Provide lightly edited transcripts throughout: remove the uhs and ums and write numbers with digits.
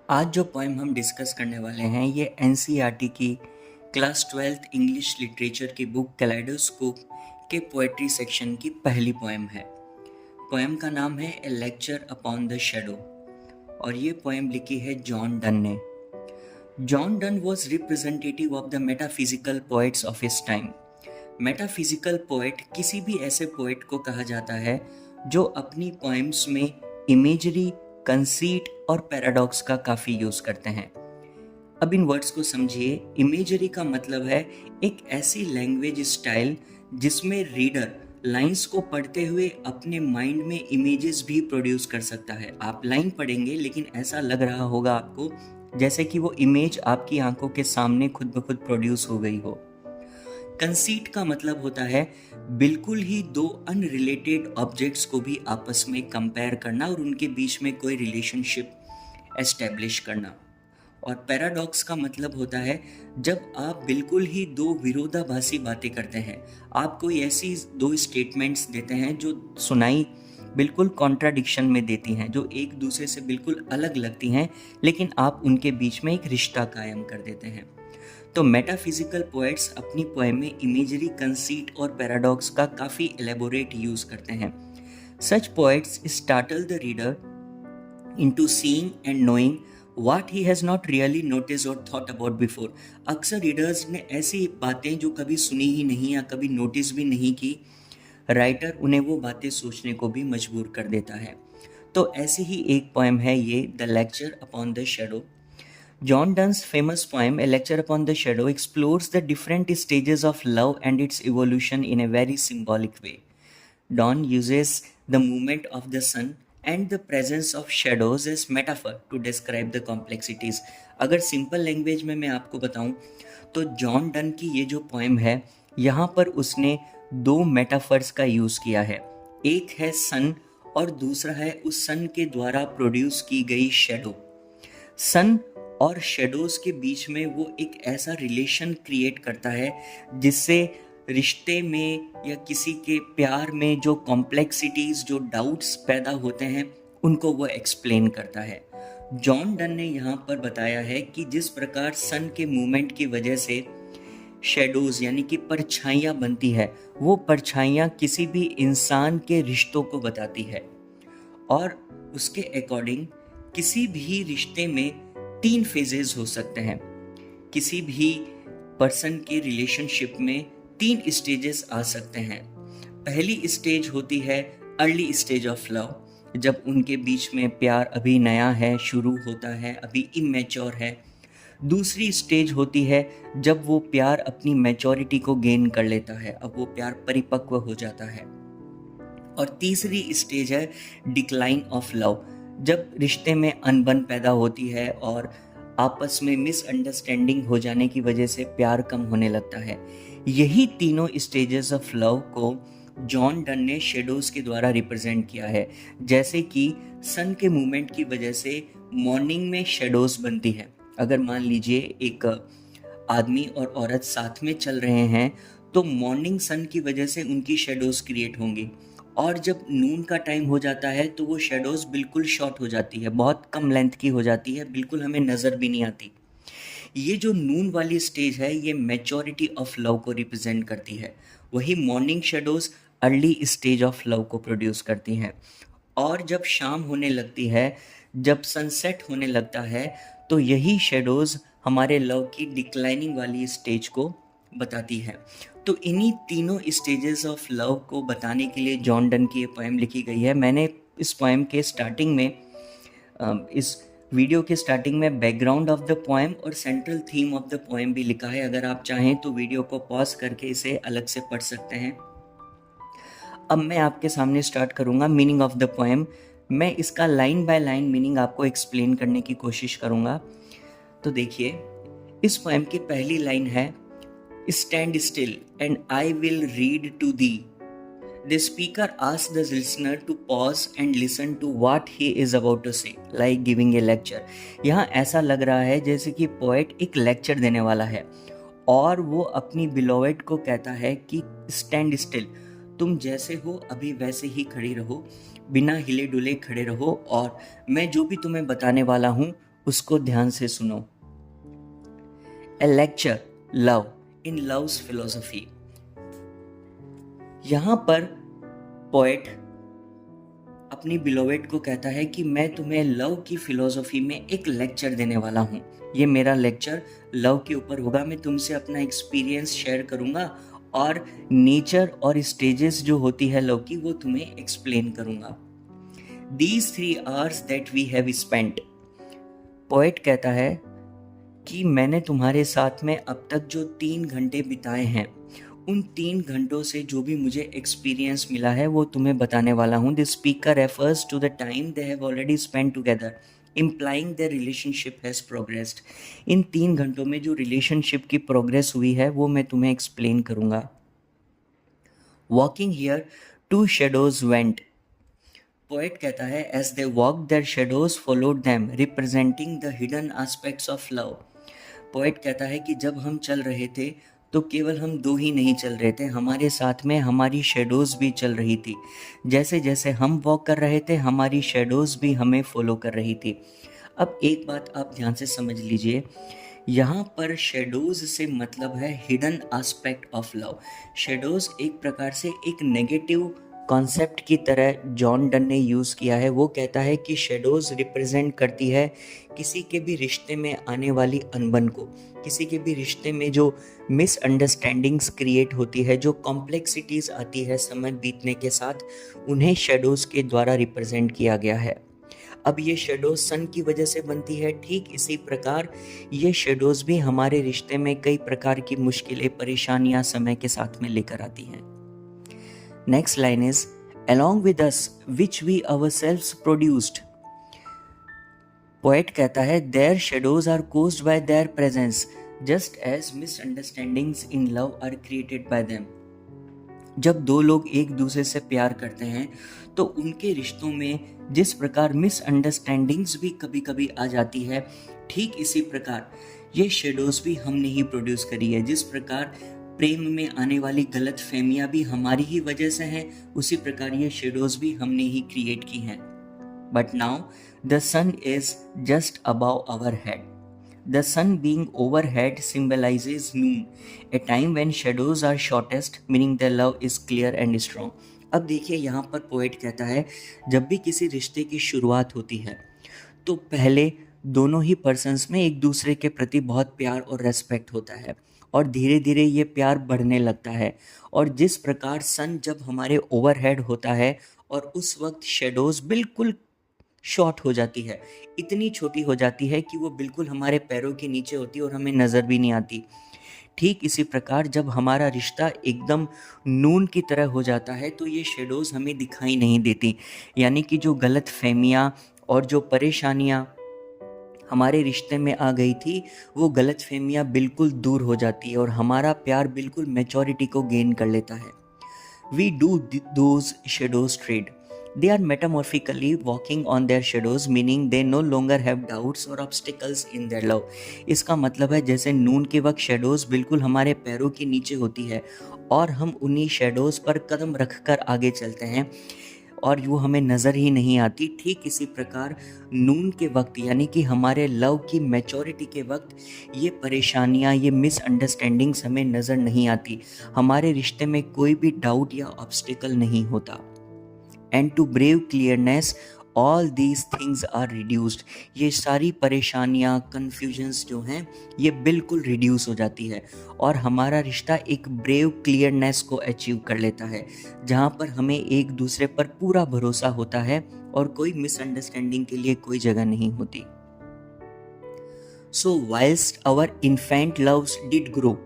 आज जो पोएम हम डिस्कस करने वाले हैं ये एनसीईआरटी की क्लास 12th इंग्लिश लिटरेचर की बुक कैलेडोस्कोप के पोएट्री सेक्शन की पहली पोएम है। पोएम का नाम है ए लेक्चर अपॉन द शैडो और ये पोएम लिखी है जॉन डन ने। John Donne was representative of the metaphysical poets of his time. Metaphysical poet किसी भी ऐसे पोएट को कहा जाता है जो अपनी पोएम्स में इमेजरी, कंसीट और पैराडॉक्स का काफ़ी यूज़ करते हैं। अब इन वर्ड्स को समझिए। इमेजरी का मतलब है एक ऐसी लैंग्वेज स्टाइल जिसमें रीडर लाइंस को पढ़ते हुए अपने माइंड में इमेजेस भी प्रोड्यूस कर सकता है। आप लाइन पढ़ेंगे लेकिन ऐसा लग रहा होगा आपको जैसे कि वो इमेज आपकी आंखों के सामने खुद ब खुद प्रोड्यूस हो गई हो। कंसीट का मतलब होता है बिल्कुल ही दो अनरिलेटेड ऑब्जेक्ट्स को भी आपस में कंपेयर करना और उनके बीच में कोई रिलेशनशिप एस्टेब्लिश करना। और पैराडॉक्स का मतलब होता है जब आप बिल्कुल ही दो विरोधाभासी बातें करते हैं। आप कोई ऐसी दो स्टेटमेंट्स देते हैं जो सुनाई बिल्कुल कॉन्ट्राडिक्शन में देती हैं, जो एक दूसरे से बिल्कुल अलग लगती हैं, लेकिन आप उनके बीच में एक रिश्ता कायम कर देते हैं। तो मेटाफिजिकल पोएट्स अपनी पोएम में इमेजरी, कंसीट और पैराडॉक्स का काफ़ी एलेबोरेट यूज करते हैं। सच poets startle the reader into seeing and knowing what he has not really notice or thought about before. अक्सर रीडर्स ने ऐसी बातें जो कभी सुनी ही नहीं या कभी नोटिस भी नहीं की, राइटर उन्हें वो बातें सोचने को भी मजबूर कर देता है। तो ऐसी ही एक पोएम है ये, the lecture upon the shadow. John Donne's famous poem, A Lecture Upon the Shadow, explores the different stages of love and its evolution in a very symbolic way. Donne uses the movement of the sun and the presence of shadows as metaphor to describe the complexities. अगर simple language में मैं आपको बताऊं तो John Donne की ये जो poem है यहाँ पर उसने दो मेटाफर्स का यूज़ किया है। एक है सन और दूसरा है उस सन के द्वारा प्रोड्यूस की गई शेडो। सन और शेडोज के बीच में वो एक ऐसा रिलेशन क्रिएट करता है जिससे रिश्ते में या किसी के प्यार में जो कॉम्प्लेक्सिटीज, जो डाउट्स पैदा होते हैं, उनको वो एक्सप्लेन करता है। जॉन डन ने यहाँ पर बताया है कि जिस प्रकार सन के मूवमेंट की वजह से शेडोज यानी कि परछाइयाँ बनती है, वो परछाइयाँ किसी भी इंसान के रिश्तों को बताती है और उसके अकॉर्डिंग किसी भी रिश्ते में 3 फेजेस हो सकते हैं। किसी भी पर्सन के रिलेशनशिप में 3 स्टेजेस आ सकते हैं। पहली स्टेज होती है अर्ली स्टेज ऑफ लव, जब उनके बीच में प्यार अभी नया है, शुरू होता है, अभी इमेच्योर है। दूसरी स्टेज होती है जब वो प्यार अपनी मैच्योरिटी को गेन कर लेता है, अब वो प्यार परिपक्व हो जाता है। और तीसरी स्टेज है डिक्लाइन ऑफ लव, जब रिश्ते में अनबन पैदा होती है और आपस में मिसअंडरस्टैंडिंग हो जाने की वजह से प्यार कम होने लगता है। यही तीनों स्टेजेस ऑफ लव को जॉन डन ने शेडोज के द्वारा रिप्रेजेंट किया है। जैसे कि सन के मूवमेंट की वजह से मॉर्निंग में शेडोज बनती है। अगर मान लीजिए एक आदमी और औरत साथ में चल रहे हैं तो मॉर्निंग सन की वजह से उनकी शेडोज क्रिएट होंगी, और जब नून का टाइम हो जाता है तो वो शेडोज बिल्कुल शॉर्ट हो जाती है, बहुत कम लेंथ की हो जाती है, बिल्कुल हमें नज़र भी नहीं आती। ये जो नून वाली स्टेज है ये मैच्योरिटी ऑफ लव को रिप्रेजेंट करती है। वही morning shadows early stage of love को प्रोड्यूस करती हैं। और जब शाम होने लगती है, जब सनसेट होने लगता है, तो यही शेडोज हमारे लव की डिक्लाइनिंग वाली स्टेज को बताती है। तो इन्हीं तीनों स्टेजेस ऑफ लव को बताने के लिए जॉन डन की ये पोएम लिखी गई है। मैंने इस पोएम के स्टार्टिंग में, इस वीडियो के स्टार्टिंग में बैकग्राउंड ऑफ द पोएम और central theme of the poem भी लिखा है। अगर आप चाहें तो वीडियो को पॉज करके इसे अलग से पढ़ सकते हैं। अब मैं आपके सामने स्टार्ट करूँगा मीनिंग ऑफ द पोएम। मैं इसका लाइन बाय लाइन मीनिंग आपको एक्सप्लेन करने की कोशिश करूँगा। तो देखिए, इस पोएम की पहली लाइन है, Stand still and I will read to thee. The speaker asks the listener to pause and listen to what he is about to say, like giving a lecture. यहाँ ऐसा लग रहा है जैसे कि पोएट एक लेक्चर देने वाला है और वो अपनी बिलोवेड को कहता है कि स्टैंड स्टिल, तुम जैसे हो अभी वैसे ही खड़ी रहो, बिना हिले डुले खड़े रहो, और मैं जो भी तुम्हें बताने वाला हूँ उसको ध्यान से सुनो। A lecture love in love's philosophy. यहाँ पर पोएट अपनी बिलोवेड को कहता है कि मैं तुम्हें लव की फिलोसफी में एक लेक्चर देने वाला हूँ। ये मेरा लेक्चर लव के ऊपर होगा। मैं तुमसे अपना एक्सपीरियंस शेयर करूँगा और नेचर और स्टेजेस जो होती है लव की वो तुम्हें एक्सप्लेन करूँगा। These 3 hours that we have spent, poet कहता है कि मैंने तुम्हारे साथ में अब तक जो 3 घंटे बिताए हैं, उन 3 घंटों से जो भी मुझे एक्सपीरियंस मिला है वो तुम्हें बताने वाला हूँ। The speaker refers to the time they have already spend together, implying the relationship has progressed. इन 3 घंटों में जो रिलेशनशिप की प्रोग्रेस हुई है वो मैं तुम्हें एक्सप्लेन करूँगा। Walking here 2 shadows went, poet कहता है as they walk their shadows followed them representing the hidden aspects of love. Poet कहता है कि जब हम चल रहे थे तो केवल हम 2 ही नहीं चल रहे थे, हमारे साथ में हमारी शेडोज भी चल रही थी। जैसे जैसे हम वॉक कर रहे थे हमारी शेडोज भी हमें फॉलो कर रही थी। अब एक बात आप ध्यान से समझ लीजिए, यहाँ पर शेडोज से मतलब है hidden aspect of love. Shadows एक प्रकार से एक नेगेटिव कॉन्सेप्ट की तरह जॉन डन ने यूज़ किया है। वो कहता है कि शेडोज़ रिप्रेजेंट करती है किसी के भी रिश्ते में आने वाली अनबन को, किसी के भी रिश्ते में जो मिसअंडरस्टैंडिंग्स क्रिएट होती है, जो कॉम्प्लेक्सिटीज़ आती है समय बीतने के साथ, उन्हें शेडोज़ के द्वारा रिप्रेजेंट किया गया है। अब ये शेडोज़ सन की वजह से बनती है, ठीक इसी प्रकार ये शेडोज़ भी हमारे रिश्ते में कई प्रकार की मुश्किलें, परेशानियाँ समय के साथ में लेकर आती हैं। Next line is, along with us, which we ourselves produced. Poet कहता है, their shadows are caused by their presence, just as misunderstandings in love are created by them. जब 2 लोग एक दूसरे से प्यार करते हैं तो उनके रिश्तों में जिस प्रकार मिसअंडरस्टैंडिंग्स भी कभी कभी आ जाती है, ठीक इसी प्रकार ये शेडोज़ भी हमने ही प्रोड्यूस करी है। जिस प्रकार प्रेम में आने वाली गलत फहमियाँ भी हमारी ही वजह से हैं, उसी प्रकार ये शेडोज़ भी हमने ही क्रिएट की हैं। But now the sun is just above our head. The sun being overhead symbolizes noon, a time when shadows are shortest, meaning the love is clear and strong. अब देखिए यहाँ पर पोएट कहता है जब भी किसी रिश्ते की शुरुआत होती है तो पहले दोनों ही पर्सन्स में एक दूसरे के प्रति बहुत प्यार और रेस्पेक्ट होता है और धीरे धीरे ये प्यार बढ़ने लगता है। और जिस प्रकार सन जब हमारे ओवरहेड होता है और उस वक्त शेडोज़ बिल्कुल शॉर्ट हो जाती है, इतनी छोटी हो जाती है कि वो बिल्कुल हमारे पैरों के नीचे होती है और हमें नज़र भी नहीं आती। ठीक इसी प्रकार जब हमारा रिश्ता एकदम नून की तरह हो जाता है तो ये शेडोज़ हमें दिखाई नहीं देती, यानी कि जो गलत फहमियाँ और जो परेशानियाँ हमारे रिश्ते में आ गई थी वो गलत फहमियाँ बिल्कुल दूर हो जाती है और हमारा प्यार बिल्कुल मैच्योरिटी को गेन कर लेता है। We do those shadows trade. They are metamorphically walking on their shadows, meaning they no longer have doubts or obstacles in their love. इसका मतलब है जैसे नून के वक्त शेडोज़ बिल्कुल हमारे पैरों के नीचे होती है और हम उन्हीं शेडोज़ पर कदम रखकर आगे चलते हैं और वो हमें नज़र ही नहीं आती, ठीक इसी प्रकार नून के वक्त यानी कि हमारे लव की मैच्योरिटी के वक्त ये परेशानियाँ, ये मिसअंडरस्टैंडिंग्स हमें नज़र नहीं आती, हमारे रिश्ते में कोई भी डाउट या ऑब्स्टिकल नहीं होता। And to brave clearness all these things are reduced, ये सारी परेशानियाँ, कन्फ्यूजन्स जो हैं ये बिल्कुल रिड्यूस हो जाती है और हमारा रिश्ता एक ब्रेव क्लियरनेस को अचीव कर लेता है जहाँ पर हमें एक दूसरे पर पूरा भरोसा होता है और कोई मिसअंडरस्टैंडिंग के लिए कोई जगह नहीं होती। So whilst our infant loves did grow,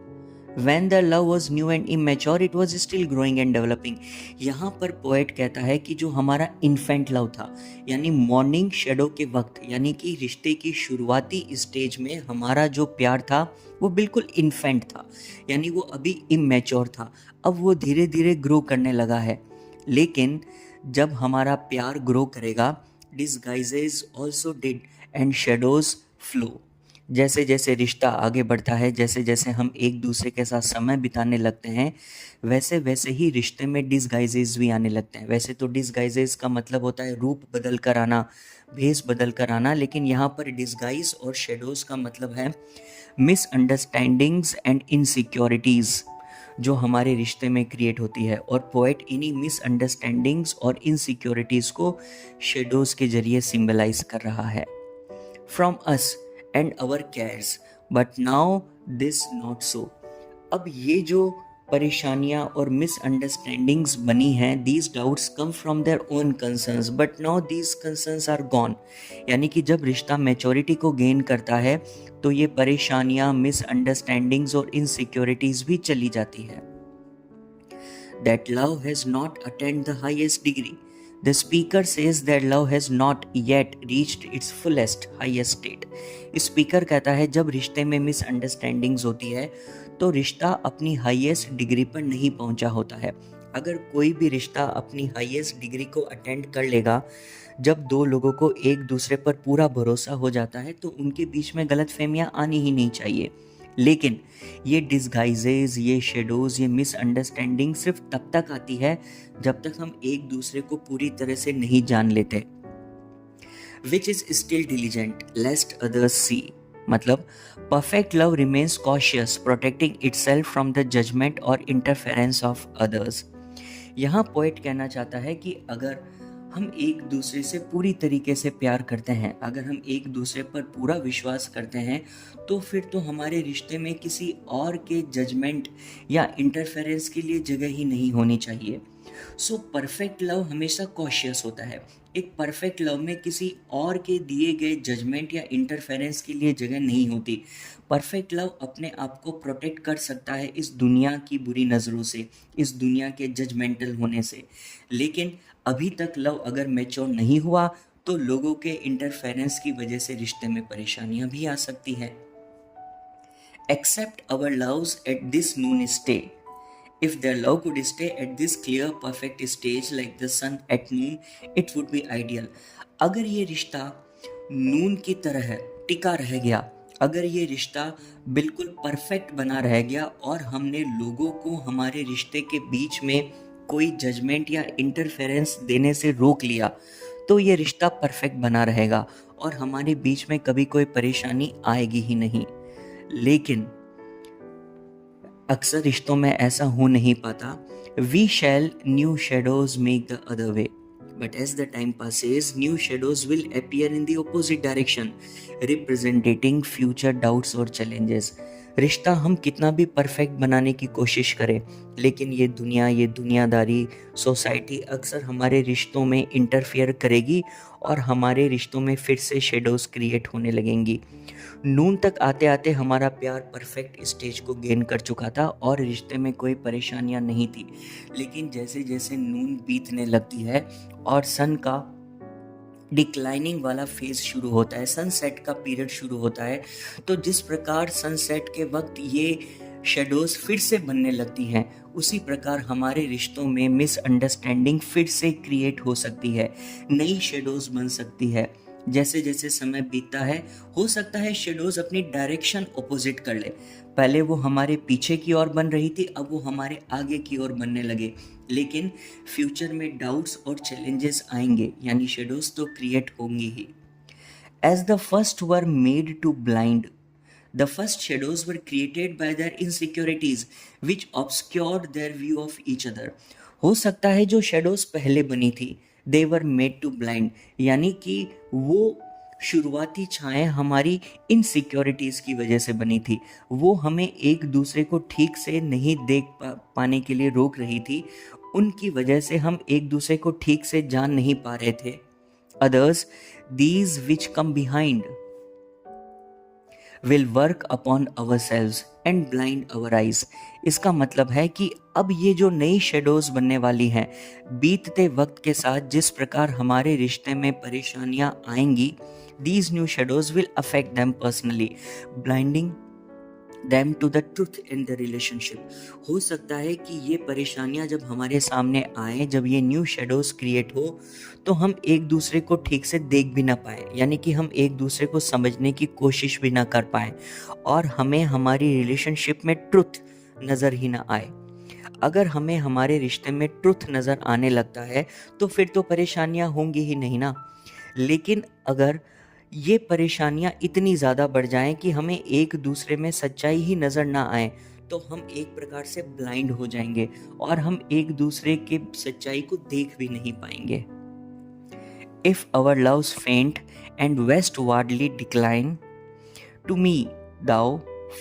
When the love was new and immature, it was still growing and developing. यहाँ पर पोएट कहता है कि जो हमारा इन्फेंट लव था यानी मॉर्निंग शेडो के वक्त, यानी कि रिश्ते की शुरुआती स्टेज में हमारा जो प्यार था वो बिल्कुल इन्फेंट था, यानी वो अभी इमेच्योर था। अब वो धीरे धीरे ग्रो करने लगा है, लेकिन जब हमारा प्यार ग्रो करेगा, disguises also did and shadows flow. जैसे जैसे रिश्ता आगे बढ़ता है, जैसे जैसे हम एक दूसरे के साथ समय बिताने लगते हैं, वैसे वैसे ही रिश्ते में डिसगाइजेज भी आने लगते हैं। वैसे तो डिसगाइजेज का मतलब होता है रूप बदल कर आना, भेष बदल कर आना, लेकिन यहाँ पर डिसगाइज और शेडोज का मतलब है मिसअंडरस्टैंडिंग्स एंड इनसिक्योरिटीज़ जो हमारे रिश्ते में क्रिएट होती है। और पोएट इन्हीं मिसअंडरस्टैंडिंग्स और इनसिक्योरिटीज़ को शेडोज़ के जरिए सिंबलाइज कर रहा है। From us and our cares but now this not so. अब ये जो परेशानियां और मिसअंडरस्टैंडिंग्स बनी हैं, these doubts come from their own concerns but now these concerns are gone. यानी कि जब रिश्ता मैच्योरिटी को गेन करता है तो ये परेशानियां, मिसअंडरस्टैंडिंग्स और इनसिक्योरिटीज भी चली जाती है। That love has not attained the highest degree. The speaker says that love has not yet reached its fullest highest state. Speaker कहता है जब रिश्ते में मिसअंडरस्टैंडिंग्स होती है तो रिश्ता अपनी हाईएस्ट डिग्री पर नहीं पहुंचा होता है। अगर कोई भी रिश्ता अपनी हाईएस्ट डिग्री को अटेंड कर लेगा, जब दो लोगों को एक दूसरे पर पूरा भरोसा हो जाता है, तो उनके बीच में गलतफहमियां आनी ही नहीं चाहिए। लेकिन ये डिस्गाइजेज, ये शेडोज, ये मिसअंडरस्टैंडिंग सिर्फ तब तक आती है जब तक हम एक दूसरे को पूरी तरह से नहीं जान लेते। Which is still diligent lest others see. मतलब perfect love remains cautious, protecting itself from the judgement और इंटरफेरेंस ऑफ अदर्स। यहाँ पोएट कहना चाहता है कि अगर हम एक दूसरे से पूरी तरीके से प्यार करते हैं, अगर हम एक दूसरे पर पूरा विश्वास करते हैं, तो फिर तो हमारे रिश्ते में किसी और के जजमेंट या इंटरफेरेंस के लिए जगह ही नहीं होनी चाहिए। सो परफेक्ट लव हमेशा कॉशियस होता है। एक परफेक्ट लव में किसी और के दिए गए जजमेंट या इंटरफेरेंस के लिए जगह नहीं होती। परफेक्ट लव अपने आप को प्रोटेक्ट कर सकता है इस दुनिया की बुरी नज़रों से, इस दुनिया के जजमेंटल होने से। लेकिन अभी तक लव अगर मैच्योर नहीं हुआ तो लोगों के इंटरफेरेंस की वजह से रिश्ते में परेशानियां भी आ सकती है। Except our loves at this noon stay. If their love could stay at this clear, perfect stage like the sun at noon, it would be ideal. अगर ये रिश्ता नून की तरह टिका रह गया, अगर ये रिश्ता बिल्कुल परफेक्ट बना रह गया और हमने लोगों को हमारे रिश्ते के बीच में कोई जजमेंट या इंटरफेरेंस देने से रोक लिया, तो ये रिश्ता परफेक्ट बना रहेगा और हमारे बीच में कभी कोई परेशानी आएगी ही नहीं। लेकिन अक्सर रिश्तों में ऐसा हो नहीं पाता। We shall new shadows make the other way, but as the time passes, new shadows will appear in the opposite direction, representing future doubts और challenges. रिश्ता हम कितना भी परफेक्ट बनाने की कोशिश करें, लेकिन ये दुनिया, ये दुनियादारी, सोसाइटी अक्सर हमारे रिश्तों में इंटरफियर करेगी और हमारे रिश्तों में फिर से शेडोज क्रिएट होने लगेंगी। नून तक आते आते हमारा प्यार परफेक्ट स्टेज को गेन कर चुका था और रिश्ते में कोई परेशानियां नहीं थी। लेकिन जैसे जैसे नून बीतने लगती है और सन का डिक्लाइनिंग वाला फेज शुरू होता है, सनसेट का पीरियड शुरू होता है, तो जिस प्रकार सनसेट के वक्त ये शेडोज फिर से बनने लगती हैं, उसी प्रकार हमारे रिश्तों में मिसअंडरस्टैंडिंग फिर से क्रिएट हो सकती है, नई शेडोज बन सकती है। जैसे जैसे समय बीतता है, हो सकता है शेडोज अपनी डायरेक्शन ऑपोजिट कर ले। पहले वो हमारे पीछे की ओर बन रही थी, अब वो हमारे आगे की ओर बनने लगे। लेकिन फ्यूचर में डाउट्स और चैलेंजेस आएंगे, यानी शेडोज तो क्रिएट होंगे ही। As the first were made to blind, the first shadows were created by their insecurities which obscured their view of each other. हो सकता है जो शेडोज पहले बनी थी, they were made to blind, यानी कि वो शुरुआती छाएं हमारी इनसिक्योरिटीज़ की वजह से बनी थी। वो हमें एक दूसरे को ठीक से नहीं देख पाने के लिए रोक रही थी, उनकी वजह से हम एक दूसरे को ठीक से जान नहीं पा रहे थे। Others, these which come behind will work upon ourselves and blind our eyes. इसका मतलब है कि अब ये जो नई शेडोज बनने वाली हैं, बीतते वक्त के साथ जिस प्रकार हमारे रिश्ते में परेशानियां आएंगी, these new shadows will affect them personally, blinding them to the truth in the relationship। हो सकता है कि ये परेशानियां जब हमारे सामने आए, जब ये न्यू शेडोज क्रिएट हो, तो हम एक दूसरे को ठीक से देख भी ना पाए, यानी कि हम एक दूसरे को समझने की कोशिश भी ना कर पाए और हमें हमारी रिलेशनशिप में ट्रुथ नज़र ही ना आए। अगर हमें हमारे रिश्ते में ट्रुथ नज़र आने लगता है तो फिर तो परेशानियां होंगी ही नहीं ना। लेकिन अगर ये परेशानियां इतनी ज़्यादा बढ़ जाएं कि हमें एक दूसरे में सच्चाई ही नज़र ना आए, तो हम एक प्रकार से ब्लाइंड हो जाएंगे और हम एक दूसरे के सच्चाई को देख भी नहीं पाएंगे। If our loves faint and westwardly decline, to me thou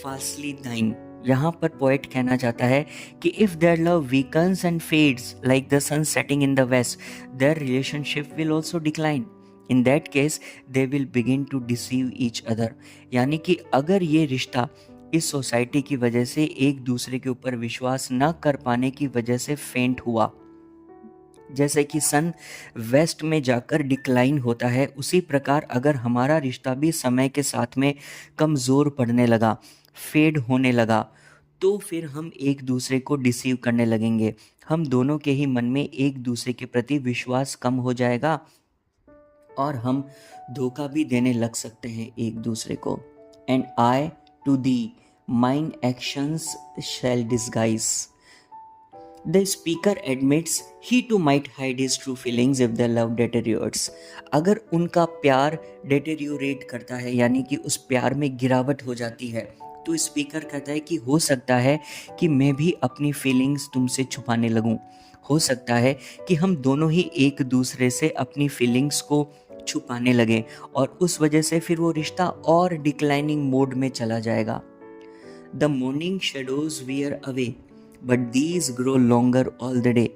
fastly thine। यहाँ पर पोएट कहना चाहता है कि if their love weakens and fades like the sun setting in the west, their relationship will also decline। In that case they will begin to deceive each other। यानी कि अगर ये रिश्ता इस सोसाइटी की वजह से एक दूसरे के ऊपर विश्वास न कर पाने की वजह से फेंट हुआ, जैसे कि सन वेस्ट में जाकर डिक्लाइन होता है, उसी प्रकार अगर हमारा रिश्ता भी समय के साथ में कमज़ोर पड़ने लगा, फेड होने लगा, तो फिर हम एक दूसरे को डिसीव करने लगेंगे। हम दोनों के ही मन में एक दूसरे के प्रति विश्वास कम हो जाएगा और हम धोखा भी देने लग सकते हैं एक दूसरे को। And I to thee mine actions shall disguise. The speaker admits he too might hide his true feelings if their love deteriorates। अगर उनका प्यार deteriorate करता है, यानी कि उस प्यार में गिरावट हो जाती है, तो स्पीकर कहता है कि हो सकता है कि मैं भी अपनी फीलिंग्स तुमसे छुपाने लगूं। हो सकता है कि हम दोनों ही एक दूसरे से अपनी फीलिंग्स को छुपाने लगें और उस वजह से फिर वो रिश्ता और डिक्लाइनिंग मोड में चला जाएगा। The morning shadows wear away, but these grow longer all the day।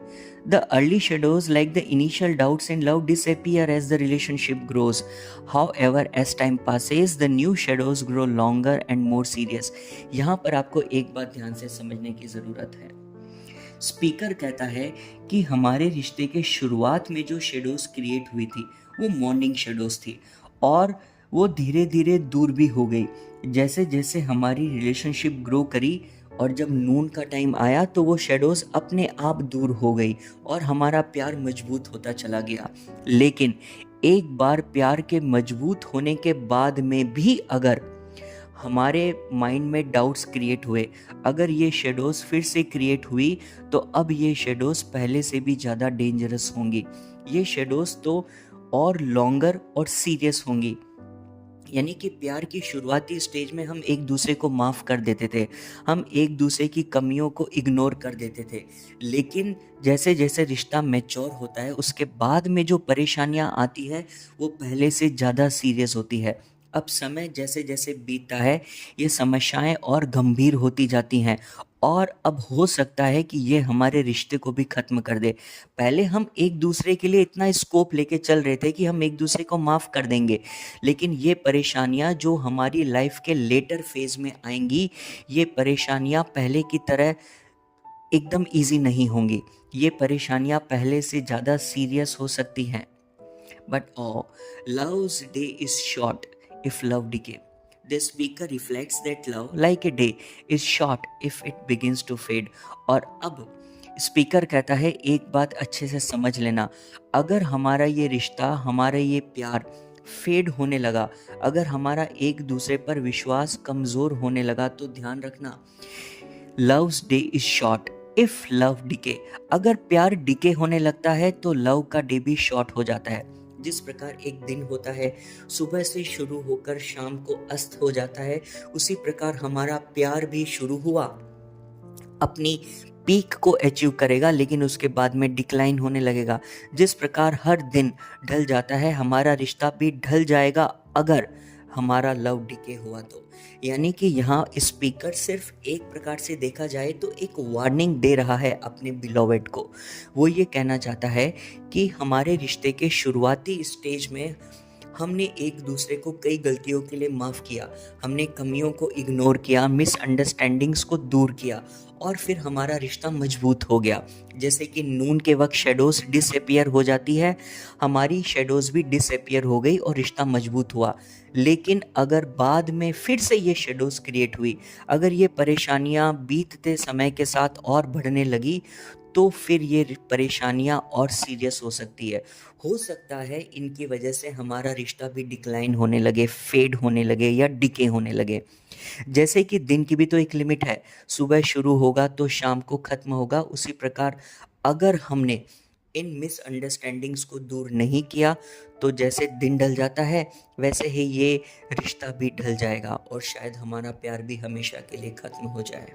The early shadows, like the initial doubts in love, disappear as the relationship grows। However, as time passes, the new shadows grow longer and more serious। यहाँ पर आपको एक बात ध्यान से समझने की ज़रूरत है। स्पीकर कहता है कि हमारे रिश्ते के शुरुआत में जो शेडोज क्रिएट हुई थी वो मॉर्निंग शेडोज थी और वो धीरे धीरे दूर भी हो गई जैसे जैसे हमारी रिलेशनशिप ग्रो करी, और जब नून का टाइम आया तो वो शेडोज अपने आप दूर हो गई और हमारा प्यार मजबूत होता चला गया। लेकिन एक बार प्यार के मजबूत होने के बाद में भी अगर हमारे माइंड में डाउट्स क्रिएट हुए, अगर ये शेडोज फिर से क्रिएट हुई, तो अब ये शेडोज पहले से भी ज़्यादा डेंजरस होंगी। ये शेडोज तो और लॉन्गर और सीरियस होंगी। यानी कि प्यार की शुरुआती स्टेज में हम एक दूसरे को माफ़ कर देते थे, हम एक दूसरे की कमियों को इग्नोर कर देते थे, लेकिन जैसे जैसे रिश्ता मैच्योर होता है उसके बाद में जो परेशानियां आती है वो पहले से ज़्यादा सीरियस होती है। अब समय जैसे जैसे बीतता है ये समस्याएं और गंभीर होती जाती हैं और अब हो सकता है कि ये हमारे रिश्ते को भी ख़त्म कर दे। पहले हम एक दूसरे के लिए इतना स्कोप लेके चल रहे थे कि हम एक दूसरे को माफ़ कर देंगे, लेकिन ये परेशानियां जो हमारी लाइफ के लेटर फेज़ में आएंगी, ये परेशानियां पहले की तरह एकदम इजी नहीं होंगी। ये परेशानियां पहले से ज़्यादा सीरियस हो सकती हैं। But O love's day is short if love decay। The speaker reflects that love, like a day, is short if it begins to fade। और अब स्पीकर कहता है एक बात अच्छे से समझ लेना, अगर हमारा ये रिश्ता, हमारा ये प्यार फेड होने लगा, अगर हमारा एक दूसरे पर विश्वास कमज़ोर होने लगा, तो ध्यान रखना loves day is short if love decay. अगर प्यार डिके होने लगता है तो लव का डे भी शॉर्ट हो जाता है। जिस प्रकार एक दिन होता है सुबह से शुरू होकर शाम को अस्त हो जाता है, उसी प्रकार हमारा प्यार भी शुरू हुआ, अपनी पीक को अचीव करेगा, लेकिन उसके बाद में डिक्लाइन होने लगेगा। जिस प्रकार हर दिन ढल जाता है, हमारा रिश्ता भी ढल जाएगा अगर हमारा लव डिके हुआ तो। यानी कि यहाँ स्पीकर सिर्फ एक प्रकार से देखा जाए तो एक वार्निंग दे रहा है अपने बिलोवेड को। वो ये कहना चाहता है कि हमारे रिश्ते के शुरुआती स्टेज में हमने एक दूसरे को कई गलतियों के लिए माफ़ किया, हमने कमियों को इग्नोर किया, मिसअंडरस्टैंडिंग्स को दूर किया, और फिर हमारा रिश्ता मजबूत हो गया। जैसे कि नून के वक्त शेडोज़ डिसअपियर हो जाती है, हमारी शेडोज़ भी डिसअपियर हो गई और रिश्ता मजबूत हुआ। लेकिन अगर बाद में फिर से ये शेडोज़ क्रिएट हुई, अगर ये परेशानियाँ बीतते समय के साथ और बढ़ने लगी, तो फिर ये परेशानियाँ और सीरियस हो सकती है। हो सकता है इनकी वजह से हमारा रिश्ता भी डिक्लाइन होने लगे, फेड होने लगे या डिके होने लगे। जैसे कि दिन की भी तो एक लिमिट है, सुबह शुरू होगा तो शाम को ख़त्म होगा। उसी प्रकार अगर हमने इन मिसअंडरस्टैंडिंग्स को दूर नहीं किया, तो जैसे दिन ढल जाता है वैसे ही ये रिश्ता भी ढल जाएगा और शायद हमारा प्यार भी हमेशा के लिए ख़त्म हो जाए।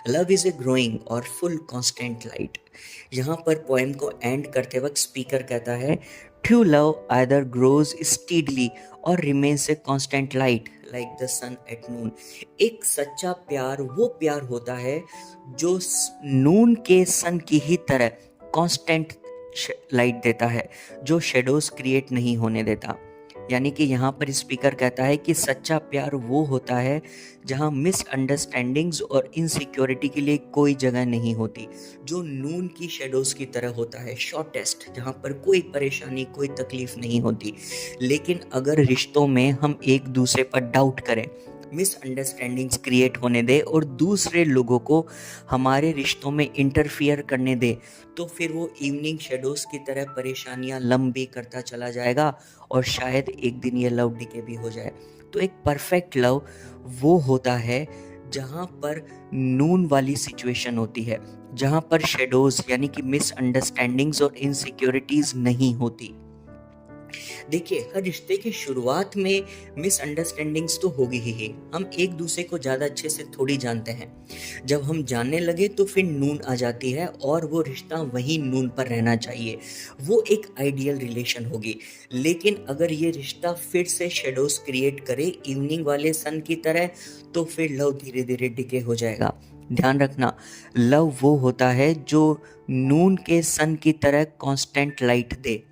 लव इज़ ए ग्रोइंग और फुल कॉन्स्टेंट लाइट। यहाँ पर पोएम को एंड करते वक्त स्पीकर कहता है, true love either grows steadily or remains a constant light like the sun at noon. एक सच्चा प्यार वो प्यार होता है जो नून के सन की ही तरह कॉन्स्टेंट लाइट देता है, जो शेडोज क्रिएट नहीं होने देता। यानी कि यहाँ पर स्पीकर कहता है कि सच्चा प्यार वो होता है जहाँ मिसअंडरस्टैंडिंग्स और इनसिक्योरिटी के लिए कोई जगह नहीं होती, जो नून की शेडोज़ की तरह होता है, शॉर्टेस्ट, जहाँ पर कोई परेशानी कोई तकलीफ नहीं होती। लेकिन अगर रिश्तों में हम एक दूसरे पर डाउट करें, मिसअंडरस्टैंडिंग्स क्रिएट होने दे और दूसरे लोगों को हमारे रिश्तों में इंटरफियर करने दे, तो फिर वो इवनिंग शेडोज़ की तरह परेशानियां लंबी करता चला जाएगा और शायद एक दिन ये लव डिके भी हो जाए। तो एक परफेक्ट लव वो होता है जहाँ पर नून वाली सिचुएशन होती है, जहाँ पर शेडोज़ यानी कि मिसअंडरस्टैंडिंग्स और इनसिक्योरिटीज़ नहीं होती। देखिए, हर रिश्ते की शुरुआत में मिसअंडरस्टैंडिंग्स तो होगी ही। हम एक दूसरे को ज़्यादा अच्छे से थोड़ी जानते हैं। जब हम जानने लगे तो फिर नून आ जाती है और वो रिश्ता वहीं नून पर रहना चाहिए। वो एक आइडियल रिलेशन होगी। लेकिन अगर ये रिश्ता फिर से शेडोज क्रिएट करे इवनिंग वाले सन की तरह, तो फिर लव धीरे धीरे डिके हो जाएगा। ध्यान रखना, लव वो होता है जो नून के सन की तरह कांस्टेंट लाइट दे।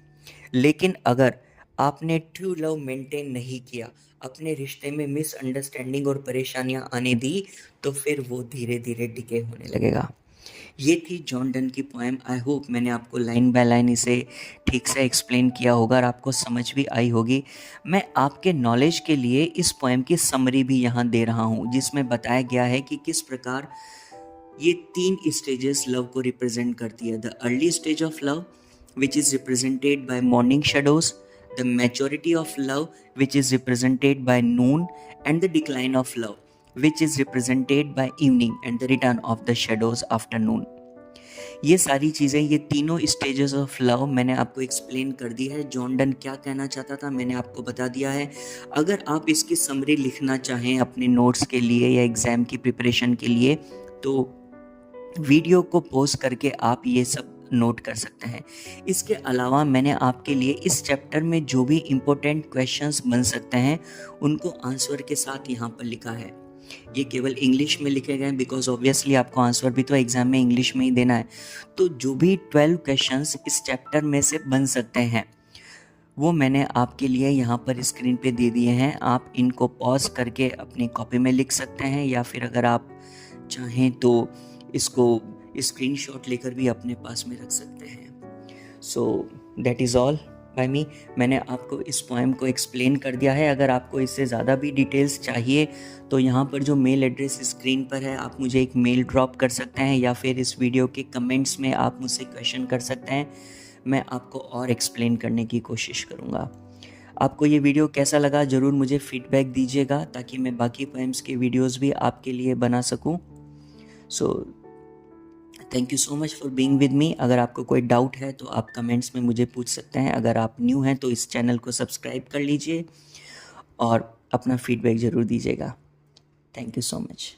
लेकिन अगर आपने ट्रू लव मेंटेन नहीं किया, अपने रिश्ते में मिसअंडरस्टैंडिंग और परेशानियां आने दी, तो फिर वो धीरे धीरे डिके होने लगेगा। ये थी जॉन डन की पोएम। आई होप मैंने आपको लाइन बाय लाइन इसे ठीक से एक्सप्लेन किया होगा और आपको समझ भी आई होगी। मैं आपके नॉलेज के लिए इस पोएम की समरी भी यहाँ दे रहा हूँ, जिसमें बताया गया है कि किस प्रकार ये 3 स्टेजेस लव को रिप्रेजेंट करती है। The early stage of love which is represented by morning shadows, the maturity of love which is represented by noon, and the decline of love which is represented by evening and the return of the shadows after noon. ये सारी चीज़ें, ये तीनों stages of love मैंने आपको explain कर दी है। John Donne क्या कहना चाहता था मैंने आपको बता दिया है। अगर आप इसकी समरी लिखना चाहें अपने नोट्स के लिए या एग्ज़ाम की प्रिपरेशन के लिए, तो वीडियो को पॉज करके आप ये सब नोट कर सकते हैं। इसके अलावा मैंने आपके लिए इस चैप्टर में जो भी इम्पोर्टेंट क्वेश्चंस बन सकते हैं उनको आंसर के साथ यहाँ पर लिखा है। ये केवल इंग्लिश में लिखे गए हैं बिकॉज ऑब्वियसली आपको आंसर भी तो एग्जाम में इंग्लिश में ही देना है। तो जो भी 12 क्वेश्चंस इस चैप्टर में से बन सकते हैं वो मैंने आपके लिए यहाँ पर स्क्रीन पे दे दिए हैं। आप इनको पॉज करके अपनी कॉपी में लिख सकते हैं या फिर अगर आप चाहें तो इसको स्क्रीनशॉट लेकर भी अपने पास में रख सकते हैं। So that is all by me. मैंने आपको इस पोएम को एक्सप्लेन कर दिया है। अगर आपको इससे ज़्यादा भी डिटेल्स चाहिए तो यहाँ पर जो मेल एड्रेस स्क्रीन पर है, आप मुझे एक मेल ड्रॉप कर सकते हैं या फिर इस वीडियो के कमेंट्स में आप मुझसे क्वेश्चन कर सकते हैं। मैं आपको और एक्सप्लेन करने की कोशिश करूँगा। आपको ये वीडियो कैसा लगा ज़रूर मुझे फीडबैक दीजिएगा ताकि मैं बाकी पोएम्स के वीडियोज़ भी आपके लिए बना सकूँ। So thank you so much for being with me. अगर आपको कोई डाउट है तो आप कमेंट्स में मुझे पूछ सकते हैं। अगर आप न्यू हैं तो इस चैनल को सब्सक्राइब कर लीजिए और अपना फीडबैक ज़रूर दीजिएगा। Thank you so much.